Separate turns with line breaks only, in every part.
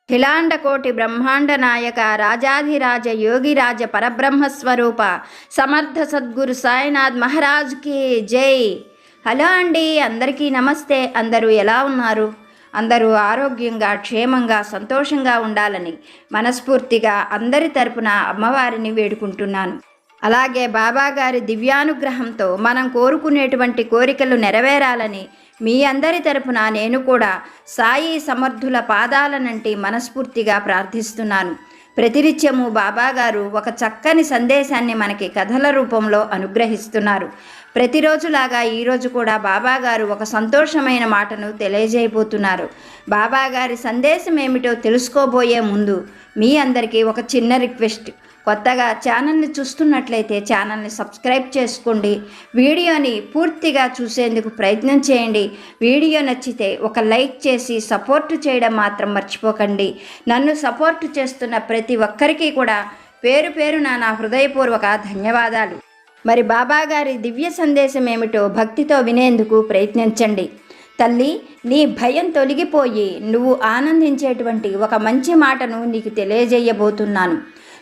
అఖిలాండకోటి బ్రహ్మాండ నాయక రాజాధిరాజ యోగిరాజ పరబ్రహ్మస్వరూప సమర్థ సద్గురు సాయినాథ్ మహారాజ్కి జై. హలో అండి, అందరికీ నమస్తే. అందరూ ఎలా ఉన్నారు? అందరూ ఆరోగ్యంగా, క్షేమంగా, సంతోషంగా ఉండాలని మనస్ఫూర్తిగా అందరి తరపున అమ్మవారిని వేడుకుంటున్నాను. అలాగే బాబాగారి దివ్యానుగ్రహంతో మనం కోరుకునేటువంటి కోరికలు నెరవేరాలని మీ అందరి తరపున నేను కూడా సాయి సమర్థుల పాదాలనంటి మనస్ఫూర్తిగా ప్రార్థిస్తున్నాను. ప్రతినిత్యము బాబాగారు ఒక చక్కని సందేశాన్ని మనకి కథల రూపంలో అనుగ్రహిస్తున్నారు. ప్రతిరోజులాగా ఈరోజు కూడా బాబాగారు ఒక సంతోషమైన మాటను తెలియజేయబోతున్నారు. బాబాగారి సందేశం ఏమిటో తెలుసుకోబోయే ముందు మీ అందరికీ ఒక చిన్న రిక్వెస్ట్. కొత్తగా ఛానల్ని చూస్తున్నట్లయితే ఛానల్ని సబ్స్క్రైబ్ చేసుకోండి. వీడియోని పూర్తిగా చూసేందుకు ప్రయత్నం చేయండి. వీడియో నచ్చితే ఒక లైక్ చేసి సపోర్ట్ చేయడం మాత్రం మర్చిపోకండి. నన్ను సపోర్ట్ చేస్తున్న ప్రతి ఒక్కరికి కూడా పేరు పేరున నా హృదయపూర్వక ధన్యవాదాలు. మరి బాబాగారి దివ్య సందేశం ఏమిటో భక్తితో వినేందుకు ప్రయత్నించండి. తల్లి, నీ భయం తొలగిపోయి నువ్వు ఆనందించేటువంటి ఒక మంచి మాటను నీకు తెలియజేయబోతున్నాను.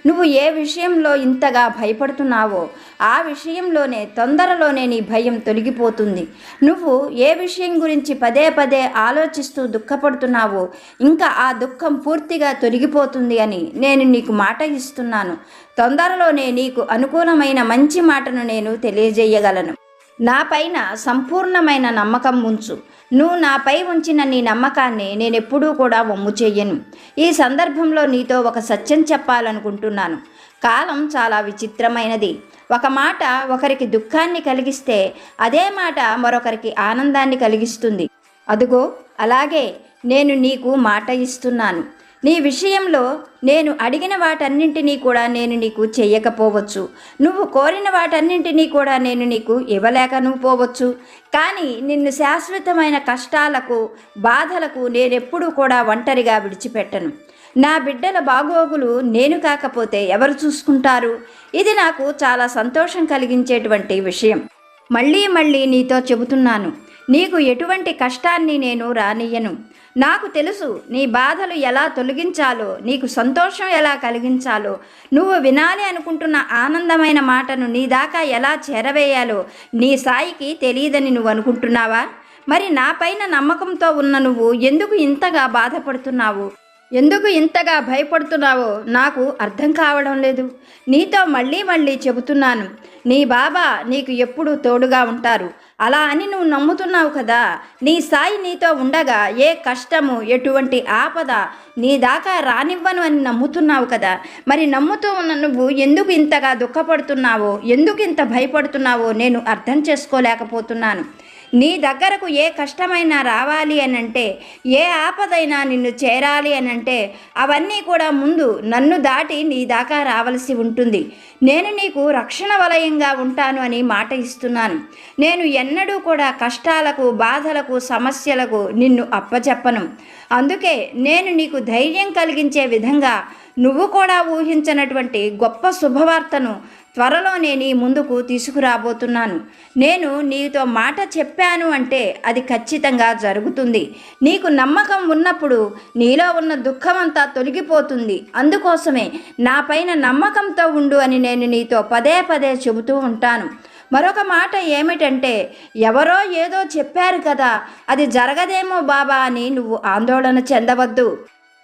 నువ్వు ఏ విషయంలో ఇంతగా భయపడుతున్నావో ఆ విషయంలోనే తొందరలోనే నీ భయం తొలగిపోతుంది. నువ్వు ఏ విషయం గురించి పదే పదే ఆలోచిస్తూ దుఃఖపడుతున్నావో ఇంకా ఆ దుఃఖం పూర్తిగా తొలగిపోతుంది అని నేను నీకు మాట ఇస్తున్నాను. తొందరలోనే నీకు అనుకూలమైన మంచి మాటను నేను తెలియజేయగలను. నా పైన సంపూర్ణమైన నమ్మకం ఉంచు. నువ్వు నాపై ఉంచిన నీ నమ్మకాన్ని నేనెప్పుడూ కూడా వమ్ము చెయ్యను. ఈ సందర్భంలో నీతో ఒక సత్యం చెప్పాలనుకుంటున్నాను. కాలం చాలా విచిత్రమైనది. ఒక మాట ఒకరికి దుఃఖాన్ని కలిగిస్తే అదే మాట మరొకరికి ఆనందాన్ని కలిగిస్తుంది. అదుగో అలాగే నేను నీకు మాట ఇస్తున్నాను. నీ విషయంలో నేను అడిగిన వాటన్నింటినీ కూడా నేను నీకు చెయ్యకపోవచ్చు. నువ్వు కోరిన వాటన్నింటినీ కూడా నేను నీకు ఇవ్వలేకను పోవచ్చు. కానీ నిన్ను శాశ్వతమైన కష్టాలకు, బాధలకు నేనెప్పుడూ కూడా ఒంటరిగా విడిచిపెట్టను. నా బిడ్డల బాగోగులు నేను కాకపోతే ఎవరు చూసుకుంటారు? ఇది నాకు చాలా సంతోషం కలిగించేటువంటి విషయం. మళ్ళీ మళ్ళీ నీతో చెబుతున్నాను, నీకు ఎటువంటి కష్టాన్ని నేను రానియ్యను. నాకు తెలుసు నీ బాధలు ఎలా తొలగించాలో, నీకు సంతోషం ఎలా కలిగించాలో, నువ్వు వినాలి అనుకుంటున్న ఆనందమైన మాటను నీ దాకా ఎలా చేరవేయాలో నీ సాయికి తెలియదని నువ్వు అనుకుంటున్నావా? మరి నా పైన నమ్మకంతో ఉన్న నువ్వు ఎందుకు ఇంతగా బాధపడుతున్నావు? ఎందుకు ఇంతగా భయపడుతున్నావో నాకు అర్థం కావడం లేదు. నీతో మళ్ళీ మళ్ళీ చెబుతున్నాను, నీ బాబా నీకు ఎప్పుడూ తోడుగా ఉంటారు. అలా అని నువ్వు నమ్ముతున్నావు కదా. నీ సాయి నీతో ఉండగా ఏ కష్టము, ఎటువంటి ఆపద నీ దాకా రానివ్వను అని నమ్ముతున్నావు కదా. మరి నమ్ముతూ ఉన్న నువ్వు ఎందుకు ఇంతగా దుఃఖపడుతున్నావో, ఎందుకు ఇంత భయపడుతున్నావో నేను అర్థం చేసుకోలేకపోతున్నాను. నీ దగ్గరకు ఏ కష్టమైనా రావాలి అనంటే, ఏ ఆపదైనా నిన్ను చేరాలి అనంటే అవన్నీ కూడా ముందు నన్ను దాటి నీ దాకా రావలసి ఉంటుంది. నేను నీకు రక్షణ వలయంగా ఉంటాను అని మాట ఇస్తున్నాను. నేను ఎన్నడూ కూడా కష్టాలకు, బాధలకు, సమస్యలకు నిన్ను అప్పచెప్పను. అందుకే నేను నీకు ధైర్యం కలిగించే విధంగా నువ్వు కూడా ఊహించినటువంటి గొప్ప శుభవార్తను త్వరలోనే నీ ముందుకు తీసుకురాబోతున్నాను. నేను నీతో మాట చెప్పాను అంటే అది ఖచ్చితంగా జరుగుతుంది. నీకు నమ్మకం ఉన్నప్పుడు నీలో ఉన్న దుఃఖమంతా తొలగిపోతుంది. అందుకోసమే నా పైన నమ్మకంతో ఉండు అని నేను నీతో పదే పదే చెబుతూ ఉంటాను. మరొక మాట ఏమిటంటే, ఎవరో ఏదో చెప్పారు కదా, అది జరగదేమో బాబా అని నువ్వు ఆందోళన చెందవద్దు.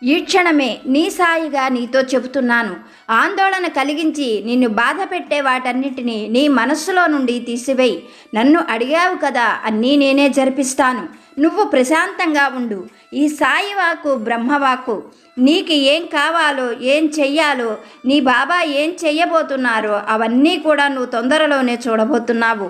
ఈ క్షణమే నీ సాయిగా నీతో చెబుతున్నాను. ఆందోళన కలిగించి నిన్ను బాధ పెట్టే వాటన్నిటినీ నీ మనస్సులో నుండి తీసివేయి. నన్ను అడిగావు కదా, అన్నీ నేనే జరిపిస్తాను. నువ్వు ప్రశాంతంగా ఉండు. ఈ సాయి వాక్కు బ్రహ్మవాక్కు. నీకు ఏం కావాలో, ఏం చెయ్యాలో, నీ బాబా ఏం చెయ్యబోతున్నారో అవన్నీ కూడా నువ్వు తొందరలోనే చూడబోతున్నావు.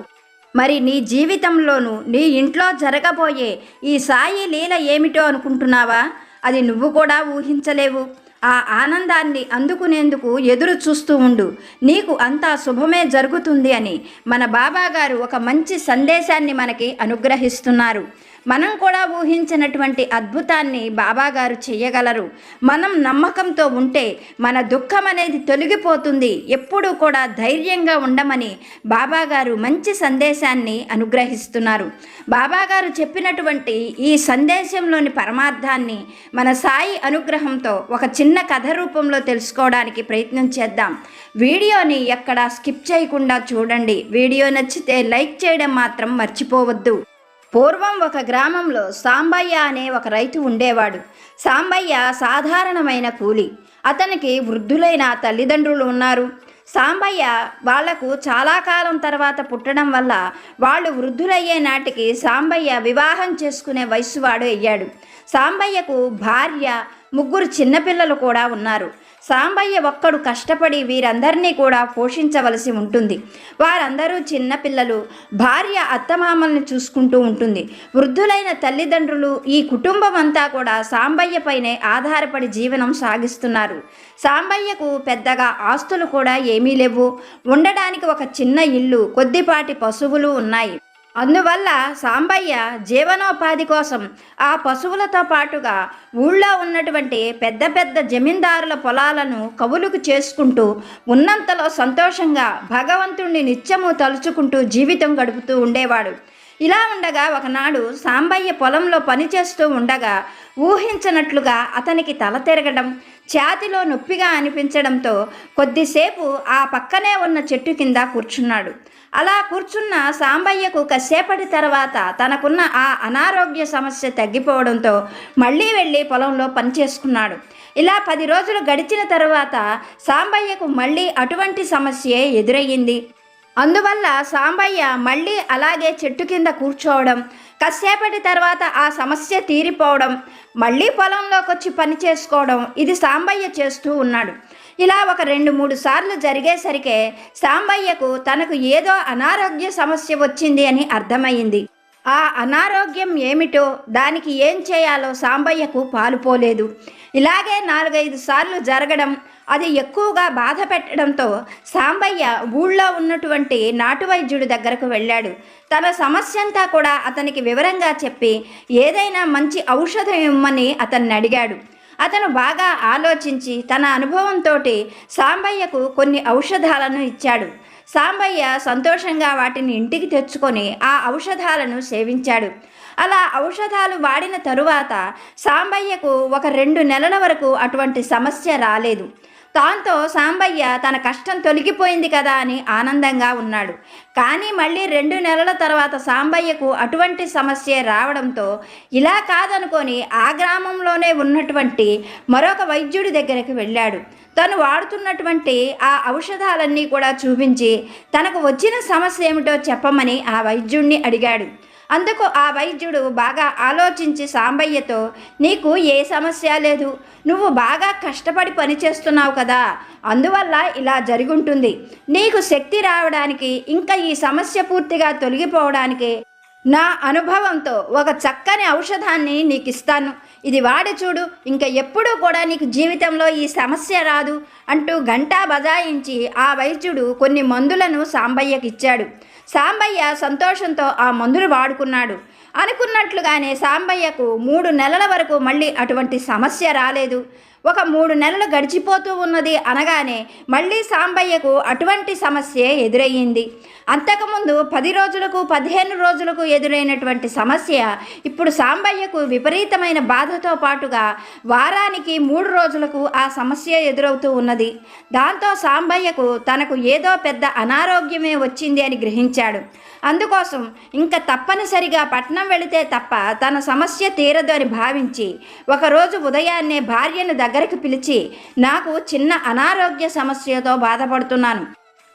మరి నీ జీవితంలోనూ నీ ఇంట్లో జరగబోయే ఈ సాయి లీల ఏమిటో అనుకుంటున్నావా? అది నువ్వు కూడా ఊహించలేవు. ఆ ఆనందాన్ని అందుకునేందుకు ఎదురు చూస్తూ ఉండు. నీకు అంతా శుభమే జరుగుతుంది అని మన బాబాగారు ఒక మంచి సందేశాన్ని మనకి అనుగ్రహిస్తున్నారు. మనం కూడా ఊహించినటువంటి అద్భుతాన్ని బాబాగారు చేయగలరు. మనం నమ్మకంతో ఉంటే మన దుఃఖం అనేది తొలగిపోతుంది. ఎప్పుడూ కూడా ధైర్యంగా ఉండమని బాబాగారు మంచి సందేశాన్ని అనుగ్రహిస్తున్నారు. బాబాగారు చెప్పినటువంటి ఈ సందేశంలోని పరమార్థాన్ని మన సాయి అనుగ్రహంతో ఒక చిన్న కథ రూపంలో తెలుసుకోవడానికి ప్రయత్నం చేద్దాం. వీడియోని ఎక్కడా స్కిప్ చేయకుండా చూడండి. వీడియో నచ్చితే లైక్ చేయడం మాత్రం మర్చిపోవద్దు. పూర్వం ఒక గ్రామంలో సాంబయ్య అనే ఒక రైతు ఉండేవాడు. సాంబయ్య సాధారణమైన కూలి. అతనికి వృద్ధులైన తల్లిదండ్రులు ఉన్నారు. సాంబయ్య వాళ్లకు చాలా కాలం తర్వాత పుట్టడం వల్ల వాళ్ళు వృద్ధులయ్యే నాటికి సాంబయ్య వివాహం చేసుకునే వయసు వాడు అయ్యాడు. సాంబయ్యకు భార్య, 3 చిన్నపిల్లలు కూడా ఉన్నారు. సాంబయ్య ఒక్కడు కష్టపడి వీరందరినీ కూడా పోషించవలసి ఉంటుంది. వారందరూ చిన్నపిల్లలు. భార్య అత్తమామల్ని చూసుకుంటూ ఉంటుంది. వృద్ధులైన తల్లిదండ్రులు, ఈ కుటుంబం అంతా కూడా సాంబయ్య పైనే ఆధారపడి జీవనం సాగిస్తున్నారు. సాంబయ్యకు పెద్దగా ఆస్తులు కూడా ఏమీ లేవు. ఉండడానికి ఒక చిన్న ఇల్లు, కొద్దిపాటి పశువులు ఉన్నాయి. అందువల్ల సాంబయ్య జీవనోపాధి కోసం ఆ పశువులతో పాటుగా ఊళ్ళో ఉన్నటువంటి పెద్ద పెద్ద జమీందారుల పొలాలను కవులుకు చేసుకుంటూ ఉన్నంతలో సంతోషంగా భగవంతుణ్ణి నిత్యము తలుచుకుంటూ జీవితం గడుపుతూ ఉండేవాడు. ఇలా ఉండగా ఒకనాడు సాంబయ్య పొలంలో పనిచేస్తూ ఉండగా ఊహించనట్లుగా అతనికి తల తిరగడం, ఛాతిలో నొప్పిగా అనిపించడంతో కొద్దిసేపు ఆ పక్కనే ఉన్న చెట్టు కింద కూర్చున్నాడు. అలా కూర్చున్న సాంబయ్యకు కాసేపటి తర్వాత తనకున్న ఆ అనారోగ్య సమస్య తగ్గిపోవడంతో మళ్ళీ వెళ్ళి పొలంలో పనిచేసుకున్నాడు. ఇలా 10 రోజులు గడిచిన తర్వాత సాంబయ్యకు మళ్ళీ అటువంటి సమస్యే ఎదురయ్యింది. అందువల్ల సాంబయ్య మళ్ళీ అలాగే చెట్టు కింద కూర్చోవడం, కాసేపటి తర్వాత ఆ సమస్య తీరిపోవడం, మళ్ళీ పొలంలోకి వచ్చి పని చేసుకోవడం, ఇది సాంబయ్య చేస్తూ ఉన్నాడు. ఇలా ఒక 2-3 సార్లు జరిగేసరికే సాంబయ్యకు తనకు ఏదో అనారోగ్య సమస్య వచ్చింది అని అర్థమయ్యింది. ఆ అనారోగ్యం ఏమిటో, దానికి ఏం చేయాలో సాంబయ్యకు పాలుపోలేదు. ఇలాగే 4-5 సార్లు జరగడం, అది ఎక్కువగా బాధ పెట్టడంతో సాంబయ్య ఊళ్ళో ఉన్నటువంటి నాటు వైద్యుడి దగ్గరకు వెళ్ళాడు. తన సమస్య అంతా కూడా అతనికి వివరంగా చెప్పి ఏదైనా మంచి ఔషధం ఇమ్మని అతన్ని అడిగాడు. అతను బాగా ఆలోచించి తన అనుభవంతో సాంబయ్యకు కొన్ని ఔషధాలను ఇచ్చాడు. సాంబయ్య సంతోషంగా వాటిని ఇంటికి తెచ్చుకొని ఆ ఔషధాలను సేవించాడు. అలా ఔషధాలు వాడిన తరువాత సాంబయ్యకు ఒక 2 నెలల వరకు అటువంటి సమస్య రాలేదు. దాంతో సాంబయ్య తన కష్టం తొలగిపోయింది కదా అని ఆనందంగా ఉన్నాడు. కానీ మళ్ళీ 2 నెలల తర్వాత సాంబయ్యకు అటువంటి సమస్య రావడంతో ఇలా కాదనుకొని ఆ గ్రామంలోనే ఉన్నటువంటి మరొక వైద్యుడి దగ్గరికి వెళ్ళాడు. తను వాడుతున్నటువంటి ఆ ఔషధాలన్నీ కూడా చూపించి తనకు వచ్చిన సమస్య ఏమిటో చెప్పమని ఆ వైద్యుడిని అడిగాడు. అందుకు ఆ వైద్యుడు బాగా ఆలోచించి సాంబయ్యతో, నీకు ఏ సమస్య లేదు, నువ్వు బాగా కష్టపడి పనిచేస్తున్నావు కదా, అందువల్ల ఇలా జరుగుంటుంది. నీకు శక్తి రావడానికి, ఇంకా ఈ సమస్య పూర్తిగా తొలగిపోవడానికి నా అనుభవంతో ఒక చక్కని ఔషధాన్ని నీకు ఇస్తాను. ఇది వాడి చూడు, ఇంకా ఎప్పుడూ కూడా నీకు జీవితంలో ఈ సమస్య రాదు అంటూ గంటా బజాయించి ఆ వైద్యుడు కొన్ని మందులను సాంబయ్యకి ఇచ్చాడు. సాంబయ్య సంతోషంతో ఆ మందులు వాడుకున్నాడు. అనుకున్నట్లుగానే సాంబయ్యకు 3 నెలల వరకు మళ్ళీ అటువంటి సమస్య రాలేదు. ఒక 3 నెలలు గడిచిపోతూ ఉన్నది అనగానే మళ్ళీ సాంబయ్యకు అటువంటి సమస్య ఎదురయ్యింది. అంతకుముందు 10 రోజులకు 15 రోజులకు ఎదురైనటువంటి సమస్య ఇప్పుడు సాంబయ్యకు విపరీతమైన బాధతో పాటుగా వారానికి 3 రోజులకు ఆ సమస్య ఎదురవుతూ ఉన్నది. దాంతో సాంబయ్యకు తనకు ఏదో పెద్ద అనారోగ్యమే వచ్చింది అని గ్రహించాడు. అందుకోసం ఇంకా తప్పనిసరిగా పట్నం వెళితే తప్ప తన సమస్య తీరదు అని భావించి ఒకరోజు ఉదయాన్నే భార్యను దగ్గరికి పిలిచి, నాకు చిన్న అనారోగ్య సమస్యతో బాధపడుతున్నాను,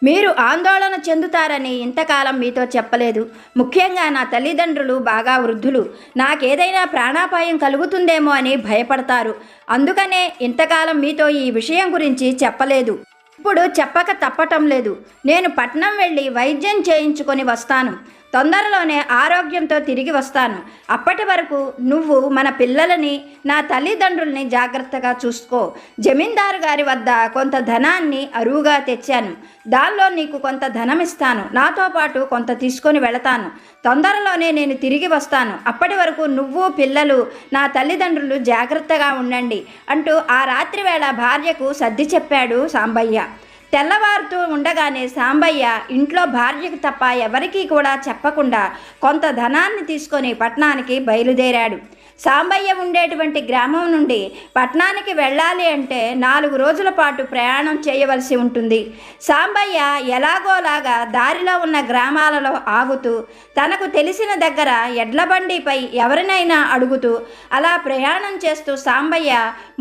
మీరు ఆందోళన చెందుతారని ఇంతకాలం మీతో చెప్పలేదు. ముఖ్యంగా నా తల్లిదండ్రులు బాగా వృద్ధులు, నాకేదైనా ప్రాణాపాయం కలుగుతుందేమో అని భయపడతారు. అందుకనే ఇంతకాలం మీతో ఈ విషయం గురించి చెప్పలేదు. ఇప్పుడు చెప్పక తప్పటం లేదు. నేను పట్నం వెళ్ళి వైద్యం చేయించుకొని వస్తాను. తొందరలోనే ఆరోగ్యంతో తిరిగి వస్తాను. అప్పటి వరకు నువ్వు మన పిల్లలని, నా తల్లిదండ్రుల్ని జాగ్రత్తగా చూసుకో. జమీందారు గారి వద్ద కొంత ధనాన్ని అరువుగా తెచ్చాను. దానిలో నీకు కొంత ధనం ఇస్తాను. నాతో పాటు కొంత తీసుకొని వెళతాను. తొందరలోనే నేను తిరిగి వస్తాను. అప్పటి వరకు నువ్వు, పిల్లలు, నా తల్లిదండ్రులు జాగ్రత్తగా ఉండండి అంటూ ఆ రాత్రి వేళ భార్యకు సర్ది చెప్పాడు సాంబయ్య. తెల్లవారుతూ ఉండగానే సాంబయ్య ఇంట్లో భార్యకు తప్ప ఎవరికీ కూడా చెప్పకుండా కొంత ధనాన్ని తీసుకొని పట్టణానికి బయలుదేరాడు. సాంబయ్య ఉండేటువంటి గ్రామం నుండి పట్టణానికి వెళ్ళాలి అంటే 4 రోజుల పాటు ప్రయాణం చేయవలసి ఉంటుంది. సాంబయ్య ఎలాగోలాగా దారిలో ఉన్న గ్రామాలలో ఆగుతూ, తనకు తెలిసిన దగ్గర ఎడ్లబండిపై ఎవరినైనా అడుగుతూ అలా ప్రయాణం చేస్తూ సాంబయ్య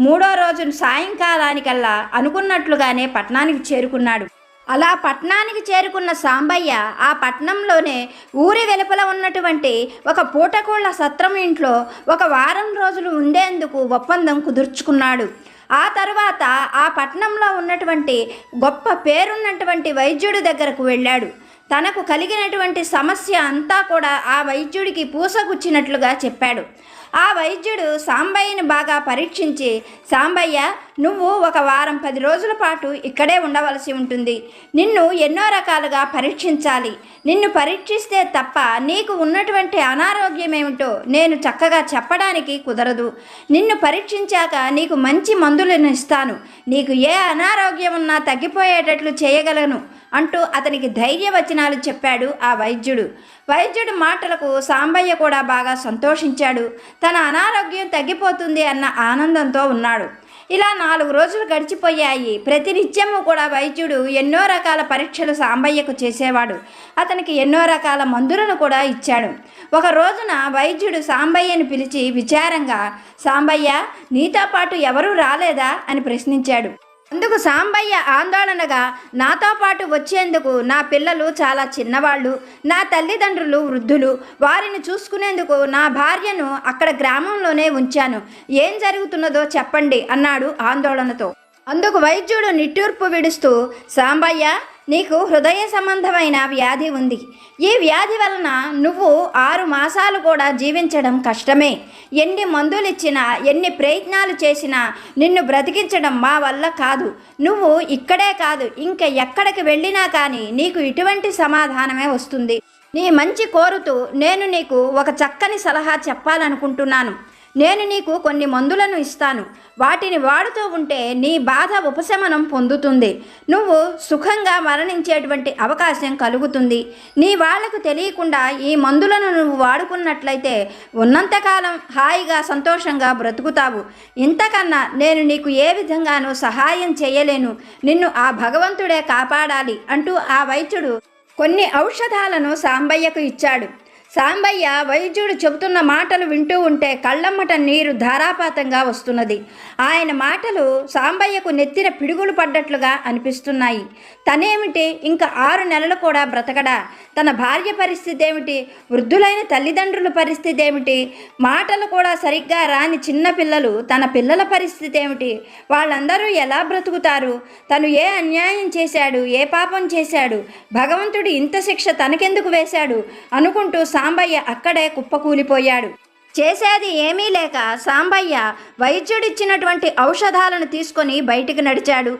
3వ రోజు సాయంకాలానికల్లా అనుకున్నట్లుగానే పట్టణానికి చేరుకున్నాడు. అలా పట్టణానికి చేరుకున్న సాంబయ్య ఆ పట్టణంలోనే ఊరి వెలుపల ఉన్నటువంటి ఒక పూటకోళ్ల సత్రం ఇంట్లో 1 వారం రోజులు ఉండేందుకు ఒప్పందం కుదుర్చుకున్నాడు. ఆ తర్వాత ఆ పట్టణంలో ఉన్నటువంటి గొప్ప పేరున్నటువంటి వైద్యుడి దగ్గరకు వెళ్ళాడు. తనకు కలిగినటువంటి సమస్య అంతా కూడా ఆ వైద్యుడికి పూసగుచ్చినట్లుగా చెప్పాడు. ఆ వైద్యుడు సాంబయ్యని బాగా పరీక్షించి, సాంబయ్య, నువ్వు 1 వారం 10 రోజుల పాటు ఇక్కడే ఉండవలసి ఉంటుంది. నిన్ను ఎన్నో రకాలుగా పరీక్షించాలి. నిన్ను పరీక్షిస్తే తప్ప నీకు ఉన్నటువంటి అనారోగ్యం ఏమిటో నేను చక్కగా చెప్పడానికి కుదరదు. నిన్ను పరీక్షించాక నీకు మంచి మందులను ఇస్తాను. నీకు ఏ అనారోగ్యం ఉన్నా తగ్గిపోయేటట్లు చేయగలను అంటూ అతనికి ధైర్యవచనాలు చెప్పాడు ఆ వైద్యుడు. వైద్యుడి మాటలకు సాంబయ్య కూడా బాగా సంతోషించాడు. తన అనారోగ్యం తగ్గిపోతుంది అన్న ఆనందంతో ఉన్నాడు. ఇలా 4 రోజులు గడిచిపోయాయి. ప్రతినిత్యము కూడా వైద్యుడు ఎన్నో రకాల పరీక్షలు సాంబయ్యకు చేసేవాడు. అతనికి ఎన్నో రకాల మందులను కూడా ఇచ్చాడు. ఒక రోజున వైద్యుడు సాంబయ్యని పిలిచి విచారంగా, సాంబయ్య, నీతో పాటు ఎవరూ రాలేదా అని ప్రశ్నించాడు. అందుకు సాంబయ్య ఆందోళనగా, నాతో పాటు వచ్చేందుకు నా పిల్లలు చాలా చిన్నవాళ్ళు, నా తల్లిదండ్రులు వృద్ధులు, వారిని చూసుకునేందుకు నా భార్యను అక్కడ గ్రామంలోనే ఉంచాను. ఏం జరుగుతున్నదో చెప్పండి అన్నాడు ఆందోళనతో. అందుకు వైద్యుడు నిట్టూర్పు విడుస్తూ, సాంబయ్య, నీకు హృదయ సంబంధమైన వ్యాధి ఉంది. ఈ వ్యాధి వలన నువ్వు 6 మాసాలు కూడా జీవించడం కష్టమే. ఎన్ని మందులు ఇచ్చినా, ఎన్ని ప్రయత్నాలు చేసినా నిన్ను బ్రతికించడం మా వల్ల కాదు. నువ్వు ఇక్కడే కాదు, ఇంకా ఎక్కడికి వెళ్ళినా కానీ నీకు ఇటువంటి సమాధానమే వస్తుంది. నీ మంచి కోరుతూ నేను నీకు ఒక చక్కని సలహా చెప్పాలనుకుంటున్నాను. నేను నీకు కొన్ని మందులను ఇస్తాను. వాటిని వాడుతూ ఉంటే నీ బాధ ఉపశమనం పొందుతుంది. నువ్వు సుఖంగా మరణించేటువంటి అవకాశం కలుగుతుంది. నీ వాళ్లకు తెలియకుండా ఈ మందులను నువ్వు వాడుకున్నట్లయితే ఉన్నంతకాలం హాయిగా సంతోషంగా బ్రతుకుతావు. ఇంతకన్నా నేను నీకు ఏ విధంగానూ సహాయం చేయలేను. నిన్ను ఆ భగవంతుడే కాపాడాలి అంటూ ఆ వైద్యుడు కొన్ని ఔషధాలను సాంబయ్యకు ఇచ్చాడు. సాంబయ్య వైద్యుడు చెబుతున్న మాటలు వింటూ ఉంటే కళ్ళమ్మట నీరు ధారాపాతంగా వస్తున్నది. ఆయన మాటలు సాంబయ్యకు నెత్తిన పిడుగులు పడ్డట్లుగా అనిపిస్తున్నాయి. తనేమిటి, ఇంకా 6 నెలలు కూడా బ్రతకడా? తన భార్య పరిస్థితి ఏమిటి? వృద్ధులైన తల్లిదండ్రుల పరిస్థితి ఏమిటి? మాటలు కూడా సరిగ్గా రాని చిన్నపిల్లలు, తన పిల్లల పరిస్థితి ఏమిటి? వాళ్ళందరూ ఎలా బ్రతుకుతారు? తను ఏ అన్యాయం చేశాడు? ఏ పాపం చేశాడు? భగవంతుడు ఇంత శిక్ష తనకెందుకు వేశాడు అనుకుంటూ సాంబయ్య అక్కడే కుప్పకూలిపోయాడు. చేసేది ఏమీ లేక సాంబయ్య వైద్యుడిచ్చినటువంటి ఔషధాలను తీసుకొని బయటికి నడిచాడు.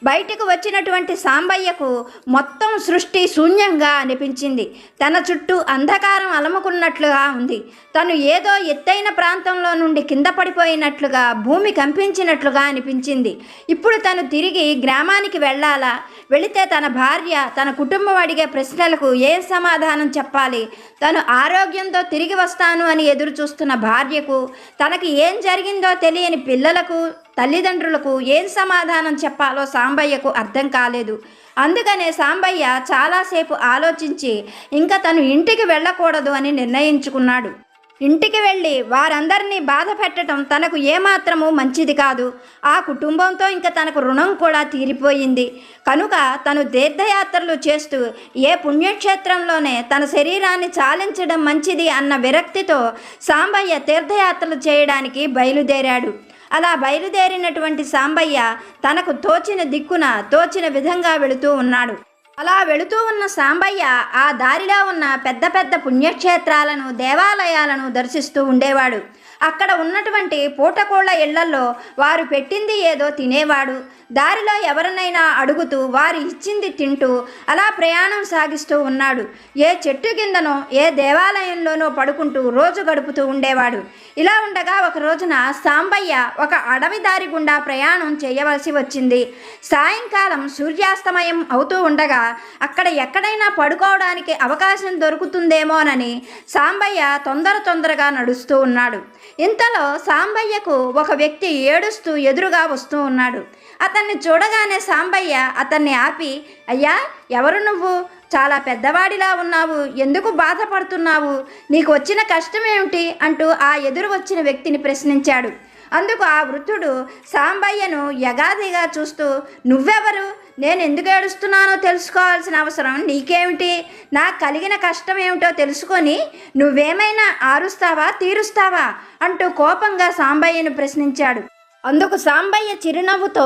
బయటకు వచ్చినటువంటి సాంబయ్యకు మొత్తం సృష్టి శూన్యంగా అనిపించింది. తన చుట్టూ అంధకారం అలముకున్నట్లుగా ఉంది. తను ఏదో ఎత్తైన ప్రాంతంలో నుండి కింద పడిపోయినట్లుగా, భూమి కంపించినట్లుగా అనిపించింది. ఇప్పుడు తను తిరిగి గ్రామానికి వెళ్ళాలా? వెళితే తన భార్య, తన కుటుంబం అడిగే ప్రశ్నలకు ఏం సమాధానం చెప్పాలి? తను ఆరోగ్యంతో తిరిగి వస్తాను అని ఎదురు చూస్తున్న భార్యకు, తనకి ఏం జరిగిందో తెలియని పిల్లలకు, తల్లిదండ్రులకు ఏం సమాధానం చెప్పాలో సాంబయ్యకు అర్థం కాలేదు. అందుకనే సాంబయ్య చాలాసేపు ఆలోచించి ఇంకా తను ఇంటికి వెళ్ళకూడదు అని నిర్ణయించుకున్నాడు. ఇంటికి వెళ్ళి వారందరినీ బాధ పెట్టడం తనకు ఏమాత్రము మంచిది కాదు. ఆ కుటుంబంతో ఇంకా తనకు రుణం కూడా తీరిపోయింది. కనుక తను తీర్థయాత్రలు చేస్తూ ఏ పుణ్యక్షేత్రంలోనే తన శరీరాన్ని చాలించడం మంచిది అన్న విరక్తితో సాంబయ్య తీర్థయాత్రలు చేయడానికి బయలుదేరాడు. అలా బయలుదేరినటువంటి సాంబయ్య తనకు తోచిన దిక్కున తోచిన విధంగా వెళుతూ ఉన్నాడు. అలా వెళుతూ ఉన్న సాంబయ్య ఆ దారిలో ఉన్న పెద్ద పెద్ద పుణ్యక్షేత్రాలను, దేవాలయాలను దర్శిస్తూ ఉండేవాడు. అక్కడ ఉన్నటువంటి పూటకోళ్ల ఇళ్లల్లో వారు పెట్టింది ఏదో తినేవాడు. దారిలో ఎవరినైనా అడుగుతూ వారు ఇచ్చింది తింటూ అలా ప్రయాణం సాగిస్తూ ఉన్నాడు. ఏ చెట్టు కిందనో ఏ దేవాలయంలోనో పడుకుంటూ రోజు గడుపుతూ ఉండేవాడు. ఇలా ఉండగా ఒక రోజున సాంబయ్య ఒక అడవి దారి గుండా ప్రయాణం చేయవలసి వచ్చింది. సాయంకాలం సూర్యాస్తమయం అవుతూ ఉండగా అక్కడ ఎక్కడైనా పడుకోవడానికి అవకాశం దొరుకుతుందేమోనని సాంబయ్య తొందరగా నడుస్తూ ఉన్నాడు. ఇంతలో సాంబయ్యకు ఒక వ్యక్తి ఏడుస్తూ ఎదురుగా వస్తూ ఉన్నాడు. అతన్ని చూడగానే సాంబయ్య అతన్ని ఆపి, అయ్యా, ఎవరు నువ్వు? చాలా పెద్దవాడిలా ఉన్నావు, ఎందుకు బాధపడుతున్నావు? నీకు వచ్చిన కష్టం ఏమిటి అంటూ ఆ ఎదురు వచ్చిన వ్యక్తిని ప్రశ్నించాడు. అందుకు ఆ వృద్ధుడు సాంబయ్యను యగాదిగా చూస్తూ, నువ్వెవరు? నేను ఎందుకు ఏడుస్తున్నానో తెలుసుకోవాల్సిన అవసరం నీకేమిటి? నాకు కలిగిన కష్టం ఏమిటో తెలుసుకొని నువ్వేమైనా ఆరుస్తావా, తీరుస్తావా అంటూ కోపంగా సాంబయ్యను ప్రశ్నించాడు. అందుకు సాంబయ్య చిరునవ్వుతో,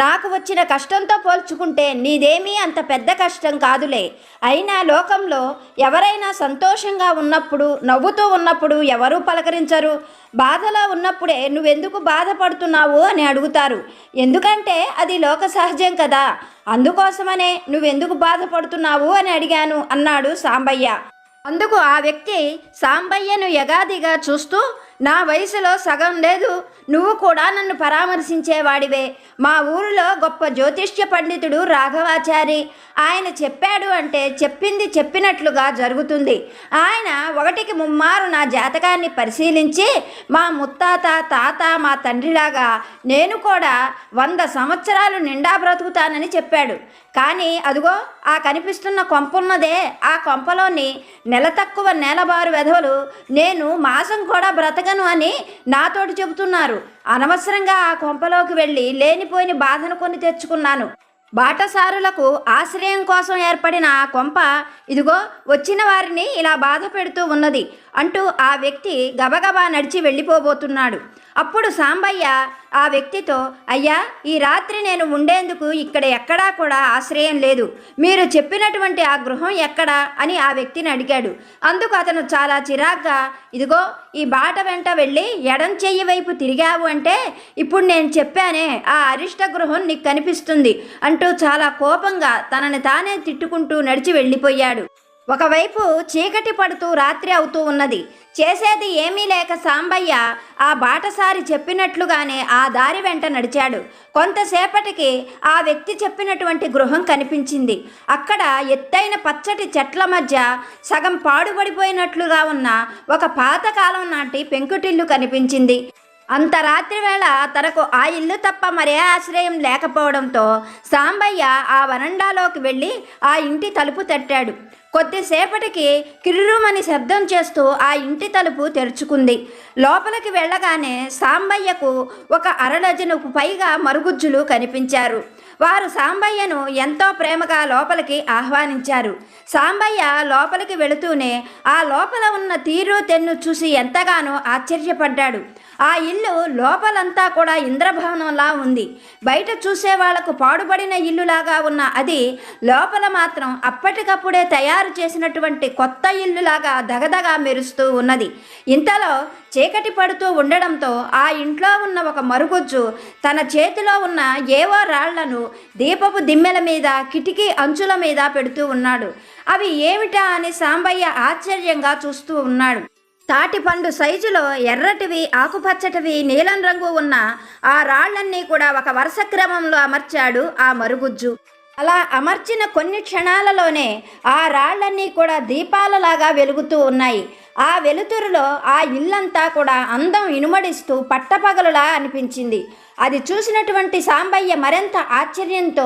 నాకు వచ్చిన కష్టంతో పోల్చుకుంటే నీదేమీ అంత పెద్ద కష్టం కాదులే. అయినా లోకంలో ఎవరైనా సంతోషంగా ఉన్నప్పుడు, నవ్వుతూ ఉన్నప్పుడు ఎవరూ పలకరించరు. బాధలో ఉన్నప్పుడే నువ్వెందుకు బాధపడుతున్నావు అని అడుగుతారు. ఎందుకంటే అది లోక సహజం కదా. అందుకోసమనే నువ్వెందుకు బాధపడుతున్నావు అని అడిగాను అన్నాడు సాంబయ్య. అందుకు ఆ వ్యక్తి సాంబయ్యను యగాదిగా చూస్తూ, నా వయసులో సగం లేదు, నువ్వు కూడా నన్ను పరామర్శించేవాడివే. మా ఊరిలో గొప్ప జ్యోతిష్య పండితుడు రాఘవాచారి, ఆయన చెప్పాడు అంటే చెప్పింది చెప్పినట్లుగా జరుగుతుంది. ఆయన 1కి 3 నా జాతకాన్ని పరిశీలించి మా ముత్తాత, తాత, మా తండ్రిలాగా నేను కూడా 100 సంవత్సరాలు నిండా బ్రతుకుతానని చెప్పాడు. కానీ అదుగో ఆ కనిపిస్తున్న కొంపున్నదే, ఆ కొంపలోని నెల తక్కువ నేలబారు వెధవలు నేను మాసం కూడా బ్రతకను అని నాతోటి చెబుతున్నారు. అనవసరంగా ఆ కొంపలోకి వెళ్ళి లేనిపోయిన బాధను కొని తెచ్చుకున్నాను. బాటసారులకు ఆశ్రయం కోసం ఏర్పడిన ఆ కొంప ఇదిగో వచ్చిన వారిని ఇలా బాధ పెడుతూ ఉన్నది అంటూ ఆ వ్యక్తి గబగబా నడిచి వెళ్ళిపోబోతున్నాడు. అప్పుడు సాంబయ్య ఆ వ్యక్తితో, అయ్యా, ఈ రాత్రి నేను ఉండేందుకు ఇక్కడ ఎక్కడా కూడా ఆశ్రయం లేదు. మీరు చెప్పినటువంటి ఆ గృహం ఎక్కడా అని ఆ వ్యక్తిని అడిగాడు. అందుకు అతను చాలా చిరాగ్గా, ఇదిగో ఈ బాట వెంట వెళ్ళి ఎడం చెయ్యి వైపు తిరిగావు అంటే ఇప్పుడు నేను చెప్పానే ఆ అరిష్ట గృహం నీకు కనిపిస్తుంది అంటూ చాలా కోపంగా తనని తానే తిట్టుకుంటూ నడిచి వెళ్ళిపోయాడు. ఒకవైపు చీకటి పడుతూ రాత్రి అవుతూ ఉన్నది. చేసేది ఏమీ లేక సాంబయ్య ఆ బాటసారి చెప్పినట్లుగానే ఆ దారి వెంట నడిచాడు. కొంతసేపటికి ఆ వ్యక్తి చెప్పినటువంటి గృహం కనిపించింది. అక్కడ ఎత్తైన పచ్చటి చెట్ల మధ్య సగం పాడుపడిపోయినట్లుగా ఉన్న ఒక పాతకాలం నాటి పెంకుటిల్లు కనిపించింది. అంత రాత్రి వేళ తనకు ఆ ఇల్లు తప్ప మరే ఆశ్రయం లేకపోవడంతో సాంబయ్య ఆ వరండాలోకి వెళ్ళి ఆ ఇంటి తలుపు తట్టాడు. కొద్దిసేపటికి కిర్రుమని శబ్దం చేస్తూ ఆ ఇంటి తలుపు తెరుచుకుంది. లోపలికి వెళ్ళగానే సాంబయ్యకు ఒక 1/2 డజనుకు పైగా మరుగుజ్జులు కనిపించారు. వారు సాంబయ్యను ఎంతో ప్రేమగా లోపలికి ఆహ్వానించారు. సాంబయ్య లోపలికి వెళుతూనే ఆ లోపల ఉన్న తీరు తెన్ను చూసి ఎంతగానో ఆశ్చర్యపడ్డాడు. ఆ ఇల్లు లోపలంతా కూడా ఇంద్రభవనంలా ఉంది. బయట చూసే వాళ్లకు పాడుబడిన ఇల్లులాగా ఉన్న అది లోపల మాత్రం అప్పటికప్పుడే తయారు చేసినటువంటి కొత్త ఇల్లులాగా దగదగా మెరుస్తూ ఉన్నది. ఇంతలో చీకటి పడుతూ ఉండడంతో ఆ ఇంట్లో ఉన్న ఒక మరుగుజ్జు తన చేతిలో ఉన్న ఏవో రాళ్లను దీపపు దిమ్మెల మీద, కిటికీ అంచుల మీద పెడుతూ ఉన్నాడు. అవి ఏమిటా అని సాంబయ్య ఆశ్చర్యంగా చూస్తూ ఉన్నాడు. తాటిపండు సైజులో ఎర్రటివి, ఆకుపచ్చటివి, నీలం రంగు ఉన్న ఆ రాళ్లన్నీ కూడా ఒక వరుస క్రమంలో అమర్చాడు ఆ మరుగుజ్జు. అలా అమర్చిన కొన్ని క్షణాలలోనే ఆ రాళ్లన్నీ కూడా దీపాలలాగా వెలుగుతూ ఉన్నాయి. ఆ వెలుతురులో ఆ ఇల్లంతా కూడా అందం ఇనుమడిస్తూ పట్టపగలులా అనిపించింది. అది చూసినటువంటి సాంబయ్య మరింత ఆశ్చర్యంతో,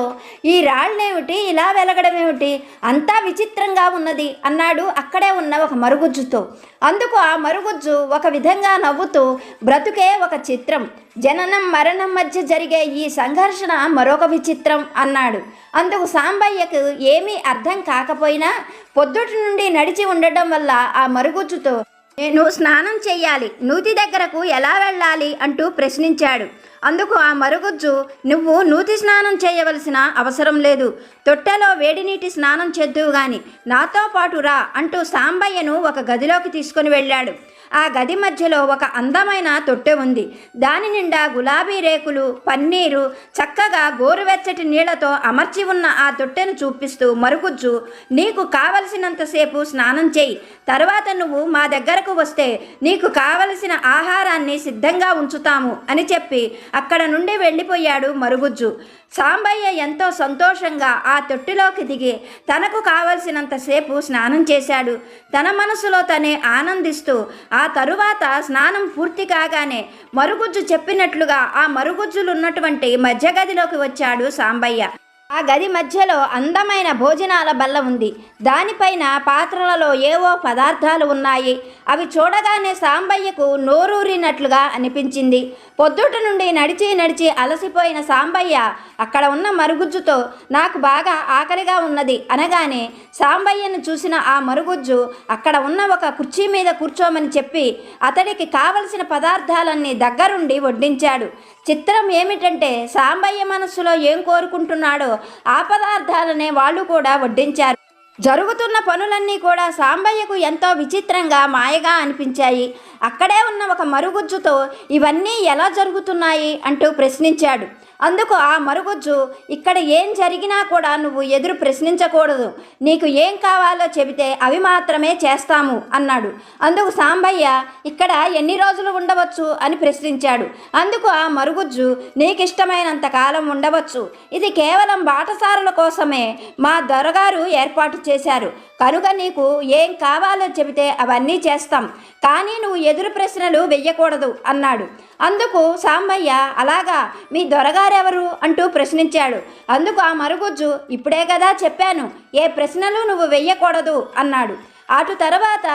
ఈ రాళ్ళేమిటి ఇలా వెలగడమేమిటి, అంతా విచిత్రంగా ఉన్నది అన్నాడు అక్కడే ఉన్న ఒక మరుగుజ్జుతో. అందుకు ఆ మరుగుజ్జు ఒక విధంగా నవ్వుతూ, బ్రతుకే ఒక చిత్రం, జననం మరణం మధ్య జరిగే ఈ సంఘర్షణ మరొక విచిత్రం అన్నాడు. అందుకు సాంబయ్యకు ఏమీ అర్థం కాకపోయినా పొద్దుటి నుండి నడిచి ఉండటం వల్ల ఆ మరుగుజ్జుతో, నేను స్నానం చెయ్యాలి, నూతి దగ్గరకు ఎలా వెళ్ళాలి అంటూ ప్రశ్నించాడు. అందుకు ఆ మరుగుజ్జు, నువ్వు నూతి స్నానం చేయవలసిన అవసరం లేదు, తొట్టెలో వేడినీటి స్నానం చేద్దువు గాని నాతో పాటు రా అంటూ సాంబయ్యను ఒక గదిలోకి తీసుకుని వెళ్ళాడు. ఆ గది మధ్యలో ఒక అందమైన తొట్టె ఉంది. దాని నిండా గులాబీ రేకులు, పన్నీరు, చక్కగా గోరువెచ్చటి నీళ్లతో అమర్చి ఉన్న ఆ తొట్టెను చూపిస్తూ మరుగుజ్జు, నీకు కావలసినంతసేపు స్నానం చేయి, తర్వాత నువ్వు మా దగ్గరకు వస్తే నీకు కావలసిన ఆహారాన్ని సిద్ధంగా ఉంచుతాము అని చెప్పి అక్కడ నుండి వెళ్ళిపోయాడు మరుగుజ్జు. సాంబయ్య ఎంతో సంతోషంగా ఆ తొట్టిలోకి దిగి తనకు కావలసినంతసేపు స్నానం చేశాడు. తన మనసులో తనే ఆనందిస్తూ ఆ తరువాత స్నానం పూర్తి కాగానే మరుగుజ్జు చెప్పినట్లుగా ఆ మరుగుజ్జులున్నటువంటి మధ్య గదిలోకి వచ్చాడు సాంబయ్య. ఆ గది మధ్యలో అందమైన భోజనాల బల్ల ఉంది. దానిపైన పాత్రలలో ఏవో పదార్థాలు ఉన్నాయి. అవి చూడగానే సాంబయ్యకు నోరూరినట్లుగా అనిపించింది. పొద్దుట నుండి నడిచి నడిచి అలసిపోయిన సాంబయ్య అక్కడ ఉన్న మరుగుజ్జుతో, నాకు బాగా ఆకలిగా ఉన్నది అనగానే సాంబయ్యను చూసిన ఆ మరుగుజ్జు అక్కడ ఉన్న ఒక కుర్చీ మీద కూర్చోమని చెప్పి అతడికి కావలసిన పదార్థాలన్నీ దగ్గరుండి వడ్డించాడు. చిత్రం ఏమిటంటే సాంబయ్య మనస్సులో ఏం కోరుకుంటున్నాడో ఆ పదార్థాలనే వాళ్ళు కూడా వడ్డించారు. జరుగుతున్న పనులన్నీ కూడా సాంబయ్యకు ఎంతో విచిత్రంగా మాయగా అనిపించాయి. అక్కడే ఉన్న ఒక మరుగుజ్జుతో ఇవన్నీ ఎలా జరుగుతున్నాయి అంటూ ప్రశ్నించాడు. అందుకు ఆ మరుగుజ్జు, ఇక్కడ ఏం జరిగినా కూడా నువ్వు ఎదురు ప్రశ్నించకూడదు, నీకు ఏం కావాలో చెబితే అవి మాత్రమే చేస్తాము అన్నాడు. అందుకు సాంబయ్య, ఇక్కడ ఎన్ని రోజులు ఉండవచ్చు అని ప్రశ్నించాడు. అందుకు ఆ మరుగుజ్జు, నీకిష్టమైనంత కాలం ఉండవచ్చు, ఇది కేవలం బాటసారుల కోసమే మా దొరగారు ఏర్పాటు చేశారు, కనుక నీకు ఏం కావాలో చెబితే అవన్నీ చేస్తాం, కానీ నువ్వు ఎదురు ప్రశ్నలు వెయ్యకూడదు అన్నాడు. అందుకు సాంబయ్య, అలాగా, మీ దొరగారెవరు అంటూ ప్రశ్నించాడు. అందుకు ఆ మరుగుజ్జు, ఇప్పుడే కదా చెప్పాను, ఏ ప్రశ్నలు నువ్వు వెయ్యకూడదు అన్నాడు. అటు తర్వాత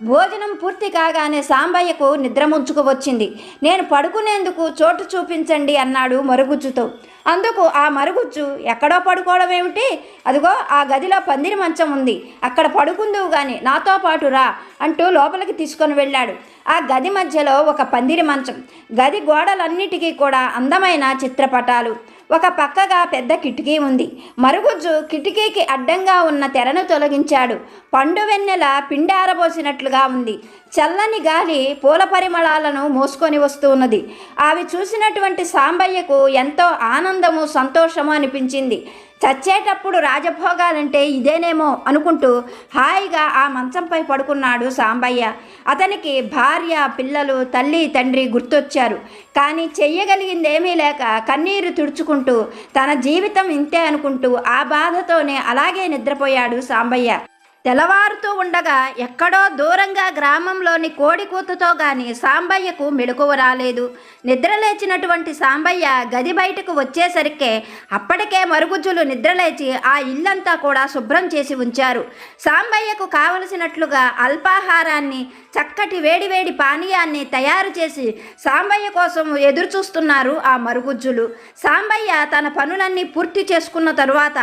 భోజనం పూర్తి కాగానే సాంబయ్యకు నిద్ర ముంచుకు వచ్చింది. నేను పడుకునేందుకు చోటు చూపించండి అన్నాడు మరుగుజ్జుతో. అందుకు ఆ మరుగుజ్జు, ఎక్కడో పడుకోవడం ఏమిటి, అదిగో ఆ గదిలో పందిరి మంచం ఉంది, అక్కడ పడుకుందువు గాని నాతో పాటు రా అంటూ లోపలికి తీసుకొని వెళ్ళాడు. ఆ గది మధ్యలో ఒక పందిరి మంచం, గది గోడలన్నిటికీ కూడా అందమైన చిత్రపటాలు, ఒక పక్కగా పెద్ద కిటికీ ఉంది. మరుగుజ్జు కిటికీకి అడ్డంగా ఉన్న తెరను తొలగించాడు. పండు వెన్నెల పిండి ఆరబోసినట్లుగా ఉంది. చల్లని గాలి పూల పరిమళాలను మోసుకొని వస్తూ ఉన్నది. అవి చూసినటువంటి సాంబయ్యకు ఎంతో ఆనందము, సంతోషము అనిపించింది. చచ్చేటప్పుడు రాజభోగాలంటే ఇదేనేమో అనుకుంటూ హాయిగా ఆ మంచంపై పడుకున్నాడు సాంబయ్య. అతనికి భార్య, పిల్లలు, తల్లి, తండ్రి గుర్తొచ్చారు. కానీ చెయ్యగలిగిందేమీ లేక కన్నీరు తుడుచుకుంటూ తన జీవితం ఇంతే అనుకుంటూ ఆ బాధతోనే అలాగే నిద్రపోయాడు సాంబయ్య. తెల్లవారుతూ ఉండగా ఎక్కడో దూరంగా గ్రామంలోని కోడి కూతతో గాని సాంబయ్యకు మెలకువ రాలేదు. నిద్రలేచినటువంటి సాంబయ్య గది బయటకు వచ్చేసరికే అప్పటికే మరుగుజ్జులు నిద్రలేచి ఆ ఇల్లంతా కూడా శుభ్రం చేసి ఉంచారు. సాంబయ్యకు కావలసినట్లుగా అల్పాహారాన్ని, చక్కటి వేడివేడి పానీయాన్ని తయారు చేసి సాంబయ్య కోసం ఎదురు చూస్తున్నారు ఆ మరుగుజ్జులు. సాంబయ్య తన పనులన్నీ పూర్తి చేసుకున్న తరువాత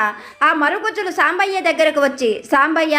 ఆ మరుగుజ్జులు సాంబయ్య దగ్గరకు వచ్చి, సాంబయ్య,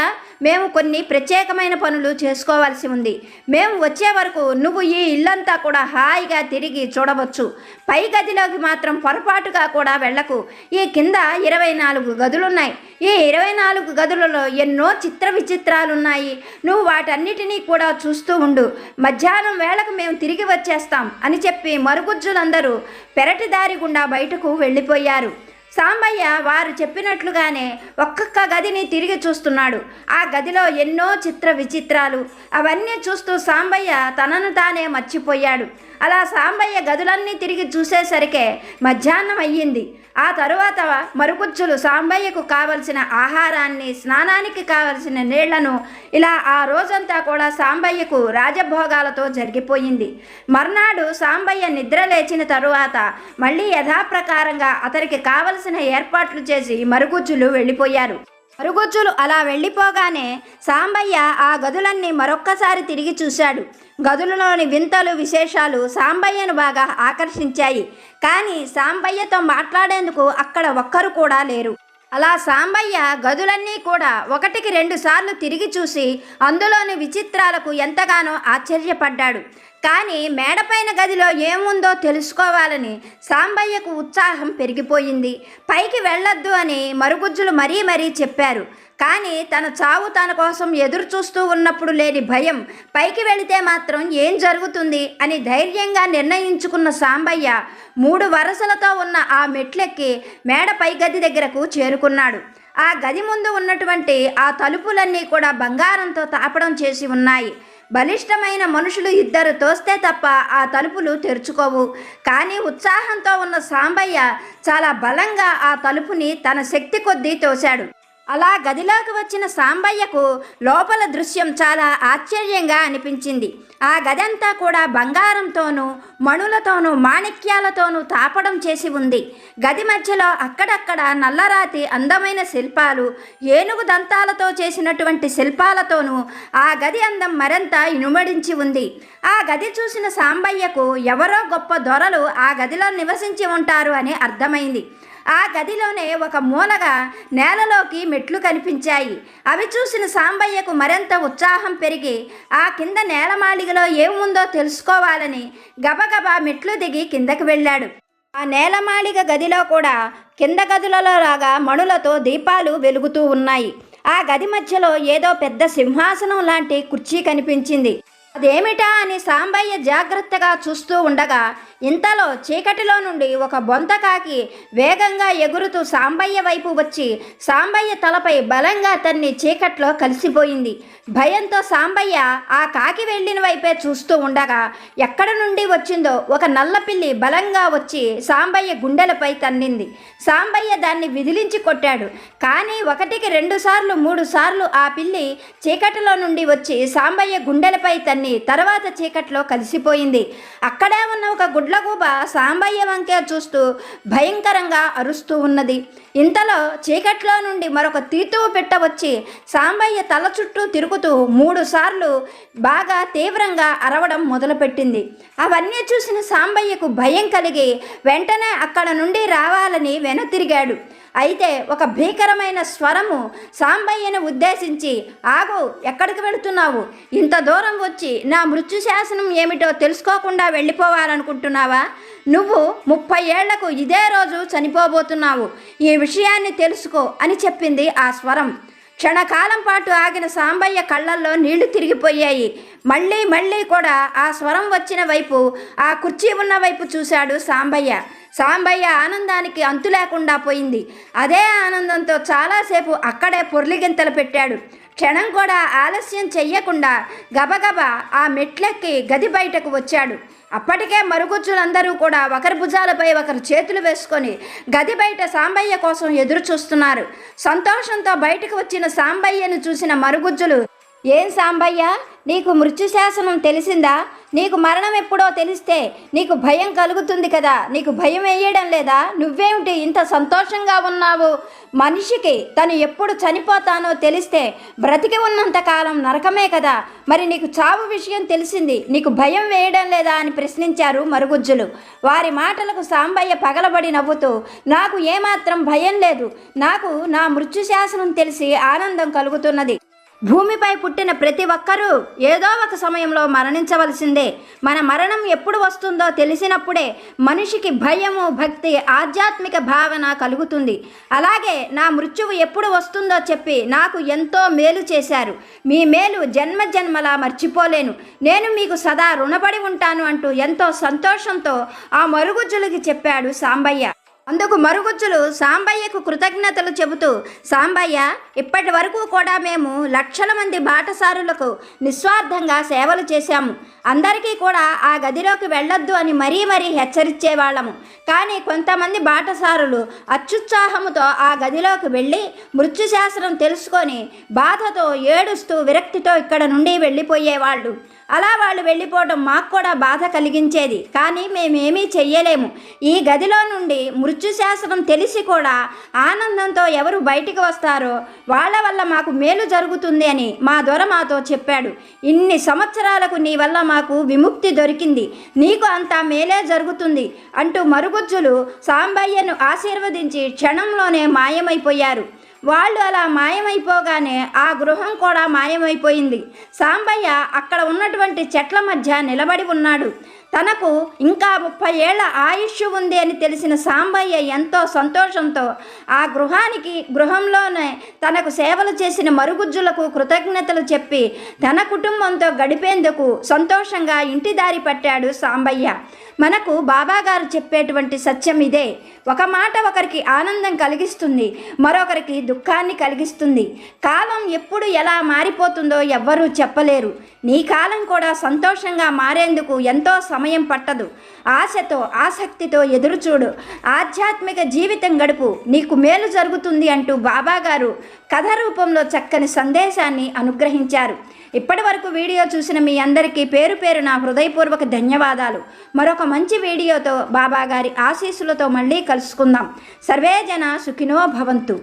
మేము కొన్ని ప్రత్యేకమైన పనులు చేసుకోవాల్సి ఉంది, మేము వచ్చే వరకు నువ్వు ఈ ఇల్లంతా కూడా హాయిగా తిరిగి చూడవచ్చు, పై గదిలోకి మాత్రం పొరపాటుగా కూడా వెళ్ళకు, ఈ కింద 24 గదులున్నాయి, ఈ 24 గదులలో ఎన్నో చిత్ర విచిత్రాలున్నాయి, నువ్వు వాటన్నిటినీ కూడా చూస్తూ ఉండు, మధ్యాహ్నం వేళకు మేము తిరిగి వచ్చేస్తాం అని చెప్పి మరుగుజ్జులందరూ పెరటి దారి గుండా బయటకు వెళ్ళిపోయారు. సాంబయ్య వారు చెప్పినట్లుగానే ఒక్కొక్క గదిని తిరిగి చూస్తున్నాడు. ఆ గదిలో ఎన్నో చిత్ర విచిత్రాలు, అవన్నీ చూస్తూ సాంబయ్య తనను తానే మర్చిపోయాడు. అలా సాంబయ్య గదులన్నీ తిరిగి చూసేసరికే మధ్యాహ్నం అయ్యింది. ఆ తరువాత మరుగుజ్జులు సాంబయ్యకు కావలసిన ఆహారాన్ని, స్నానానికి కావలసిన నీళ్లను, ఇలా ఆ రోజంతా కూడా సాంబయ్యకు రాజభోగాలతో జరిగిపోయింది. మర్నాడు సాంబయ్య నిద్ర లేచిన తరువాత మళ్ళీ యథాప్రకారంగా అతనికి కావలసిన ఏర్పాట్లు చేసి మరుగుజ్జులు వెళ్ళిపోయారు. మరుగుజ్జులు అలా వెళ్ళిపోగానే సాంబయ్య ఆ గదులన్నీ మరొక్కసారి తిరిగి చూశాడు. గదులలోని వింతలు, విశేషాలు సాంబయ్యను బాగా ఆకర్షించాయి. కానీ సాంబయ్యతో మాట్లాడేందుకు అక్కడ ఒక్కరు కూడా లేరు. అలా సాంబయ్య గదులన్నీ కూడా ఒకటికి రెండు సార్లు తిరిగి చూసి అందులోని విచిత్రాలకు ఎంతగానో ఆశ్చర్యపడ్డాడు. కానీ మేడపైన గదిలో ఏముందో తెలుసుకోవాలని సాంబయ్యకు ఉత్సాహం పెరిగిపోయింది. పైకి వెళ్ళొద్దు అని మరుగుజ్జులు మరీ చెప్పారు. కానీ తన చావు తన కోసం ఎదురు చూస్తూ ఉన్నప్పుడు లేని భయం పైకి వెళితే మాత్రం ఏం జరుగుతుంది అని ధైర్యంగా నిర్ణయించుకున్న సాంబయ్య 3 వరసలతో ఉన్న ఆ మెట్లెక్కి మేడ పై గది దగ్గరకు చేరుకున్నాడు. ఆ గది ముందు ఉన్నటువంటి ఆ తలుపులన్నీ కూడా బంగారంతో తాపడం చేసి ఉన్నాయి. బలిష్టమైన మనుషులు 2 తోస్తే తప్ప ఆ తలుపులు తెరుచుకోవు. కానీ ఉత్సాహంతో ఉన్న సాంబయ్య చాలా బలంగా ఆ తలుపుని తన శక్తి కొద్దీ తోశాడు. అలా గదిలోకి వచ్చిన సాంబయ్యకు లోపల దృశ్యం చాలా ఆశ్చర్యంగా అనిపించింది. ఆ గదంతా కూడా బంగారంతోనూ మణులతోనూ మాణిక్యాలతోనూ తాపడం చేసి ఉంది. గది మధ్యలో అక్కడక్కడ నల్లరాతి అందమైన శిల్పాలు, ఏనుగు దంతాలతో చేసినటువంటి శిల్పాలతోనూ ఆ గది అందం మరింత ఇనుమడించి ఉంది. ఆ గది చూసిన సాంబయ్యకు ఎవరో గొప్ప దొరలు ఆ గదిలో నివసించి ఉంటారు అని అర్థమైంది. ఆ గదిలోనే ఒక మూలగా నేలలోకి మెట్లు కనిపించాయి. అవి చూసిన సాంబయ్యకు మరింత ఉత్సాహం పెరిగి ఆ కింద నేలమాళిగలో ఏముందో తెలుసుకోవాలని గబగబా మెట్లు దిగి కిందకి వెళ్ళాడు. ఆ నేలమాళిగ గదిలో కూడా కింద గదులలో లాగా మణులతో దీపాలు వెలుగుతూ ఉన్నాయి. ఆ గది మధ్యలో ఏదో పెద్ద సింహాసనం లాంటి కుర్చీ కనిపించింది. అదేమిటా అని సాంబయ్య జాగ్రత్తగా చూస్తూ ఉండగా ఇంతలో చీకటిలో నుండి ఒక బొంతకాకి వేగంగా ఎగురుతూ సాంబయ్య వైపు వచ్చి సాంబయ్య తలపై బలంగా తన్ని చీకట్లో కలిసిపోయింది. భయంతో సాంబయ్య ఆ కాకి వెళ్ళిన వైపే చూస్తూ ఉండగా ఎక్కడ నుండి వచ్చిందో ఒక నల్లపిల్లి బలంగా వచ్చి సాంబయ్య గుండెలపై తన్నింది. సాంబయ్య దాన్ని విదిలించి కొట్టాడు. కానీ 1కి 2 సార్లు 3 సార్లు ఆ పిల్లి చీకటిలో నుండి వచ్చి సాంబయ్య గుండెలపై తన్ని తర్వాత చీకట్లో కలిసిపోయింది. అక్కడే ఉన్న ఒక గుడ్లగూబ సాంబయ్య వంకే చూస్తూ భయంకరంగా అరుస్తూ ఉన్నది. ఇంతలో చీకట్లో నుండి మరొక తీతువు పెట్ట వచ్చి సాంబయ్య తల చుట్టూ తిరుగుతూ 3 సార్లు బాగా తీవ్రంగా అరవడం మొదలుపెట్టింది. అవన్నీ చూసిన సాంబయ్యకు భయం కలిగి వెంటనే అక్కడ నుండి రావాలని వెనుతిరిగాడు. అయితే ఒక భీకరమైన స్వరము సాంబయ్యను ఉద్దేశించి, ఆగు, ఎక్కడికి వెళుతున్నావు? ఇంత దూరం వచ్చి నా మృత్యు శాసనం ఏమిటో తెలుసుకోకుండా వెళ్ళిపోవాలనుకుంటున్నావా? నువ్వు 30 ఏళ్లకు ఇదే రోజు చనిపోబోతున్నావు. ఈ విషయాన్ని తెలుసుకో అని చెప్పింది ఆ స్వరం. క్షణకాలం పాటు ఆగిన సాంబయ్య కళ్ళల్లో నీళ్లు తిరిగిపోయాయి. మళ్ళీ కూడా ఆ స్వరం వచ్చిన వైపు, ఆ కుర్చీ ఉన్న వైపు చూశాడు సాంబయ్య. సాంబయ్య ఆనందానికి అంతు లేకుండా పోయింది. అదే ఆనందంతో చాలాసేపు అక్కడే పొర్లిగింతలు పెట్టాడు. క్షణం కూడా ఆలస్యం చెయ్యకుండా గబగబా ఆ మెట్లెక్కి గది బయటకు వచ్చాడు. అప్పటికే మరుగుజ్జులందరూ కూడా ఒకరి భుజాలపై ఒకరు చేతులు వేసుకొని గది బయట సాంబయ్య కోసం ఎదురు చూస్తున్నారు. సంతోషంతో బయటకు వచ్చిన సాంబయ్యను చూసిన మరుగుజ్జులు, ఏం సాంబయ్య, నీకు మృత్యు శాసనం తెలిసిందా? నీకు మరణం ఎప్పుడో తెలిస్తే నీకు భయం కలుగుతుంది కదా, నీకు భయం వేయడం లేదా? నువ్వేమిటి ఇంత సంతోషంగా ఉన్నావు? మనిషికి తను ఎప్పుడు చనిపోతానో తెలిస్తే బ్రతికి ఉన్నంతకాలం నరకమే కదా, మరి నీకు చావు విషయం తెలిసింది, నీకు భయం వేయడం లేదా అని ప్రశ్నించారు మరుగుజ్జులు. వారి మాటలకు సాంబయ్య పగలబడి నవ్వుతూ, నాకు ఏమాత్రం భయం లేదు, నాకు నా మృత్యు శాసనం తెలిసి ఆనందం కలుగుతున్నది. భూమిపై పుట్టిన ప్రతి ఒక్కరూ ఏదో ఒక సమయంలో మరణించవలసిందే. మన మరణం ఎప్పుడు వస్తుందో తెలిసినప్పుడే మనిషికి భయము, భక్తి, ఆధ్యాత్మిక భావన కలుగుతుంది. అలాగే నా మృత్యువు ఎప్పుడు వస్తుందో చెప్పి నాకు ఎంతో మేలు చేశారు. మీ మేలు జన్మ జన్మలా మర్చిపోలేను. నేను మీకు సదా రుణపడి ఉంటాను అంటూ ఎంతో సంతోషంతో ఆ మరుగుజ్జులకి చెప్పాడు సాంబయ్య. అందుకు మరుగుజ్జులు సాంబయ్యకు కృతజ్ఞతలు చెబుతూ, సాంబయ్య, ఇప్పటి వరకు కూడా మేము లక్షల మంది బాటసారులకు నిస్వార్థంగా సేవలు చేశాము. అందరికీ కూడా ఆ గదిలోకి వెళ్ళొద్దు అని మరీ హెచ్చరించేవాళ్ళము. కానీ కొంతమంది బాటసారులు అత్యుత్సాహముతో ఆ గదిలోకి వెళ్ళి మృత్యుశాస్త్రం తెలుసుకొని బాధతో ఏడుస్తూ విరక్తితో ఇక్కడ నుండి వెళ్ళిపోయేవాళ్ళు. అలా వాళ్ళు వెళ్ళిపోవడం మాకు కూడా బాధ కలిగించేది. కానీ మేమేమీ చెయ్యలేము. ఈ గదిలో నుండి మృత్యుశాసనం తెలిసి కూడా ఆనందంతో ఎవరు బయటికి వస్తారో వాళ్ళ వల్ల మాకు మేలు జరుగుతుంది అని మా దొర మాతో చెప్పాడు. ఇన్ని సంవత్సరాలకు నీ వల్ల మాకు విముక్తి దొరికింది, నీకు అంతా మేలే జరుగుతుంది అంటూ మరుగుజ్జులు సాంబయ్యను ఆశీర్వదించి క్షణంలోనే మాయమైపోయారు. వాళ్ళు అలా మాయమైపోగానే ఆ గృహం కూడా మాయమైపోయింది. సాంబయ్య అక్కడ ఉన్నటువంటి చెట్ల మధ్య నిలబడి ఉన్నాడు. తనకు ఇంకా 30 ఏళ్ల ఆయుష్ ఉంది అని తెలిసిన సాంబయ్య ఎంతో సంతోషంతో ఆ గృహంలోనే తనకు సేవలు చేసిన మరుగుజ్జులకు కృతజ్ఞతలు చెప్పి తన కుటుంబంతో గడిపేందుకు సంతోషంగా ఇంటి దారి పట్టాడు సాంబయ్య. మనకు బాబాగారు చెప్పేటువంటి సత్యం ఇదే. ఒక మాట ఒకరికి ఆనందం కలిగిస్తుంది, మరొకరికి దుఃఖాన్ని కలిగిస్తుంది. కాలం ఎప్పుడు ఎలా మారిపోతుందో ఎవ్వరూ చెప్పలేరు. నీ కాలం కూడా సంతోషంగా మారేందుకు ఎంతో సమయం పట్టదు. ఆశతో ఆసక్తితో ఎదురుచూడు, ఆధ్యాత్మిక జీవితం గడుపు, నీకు మేలు జరుగుతుంది అంటూ బాబాగారు కథ రూపంలో చక్కని సందేశాన్ని అనుగ్రహించారు. ఇప్పటి వరకు వీడియో చూసిన మీ అందరికీ పేరు పేరు నా హృదయపూర్వక ధన్యవాదాలు. మరొక మంచి వీడియోతో బాబాగారి ఆశీస్సులతో మళ్ళీ కలుసుకుందాం. సర్వే జన సుఖినో భవంతు.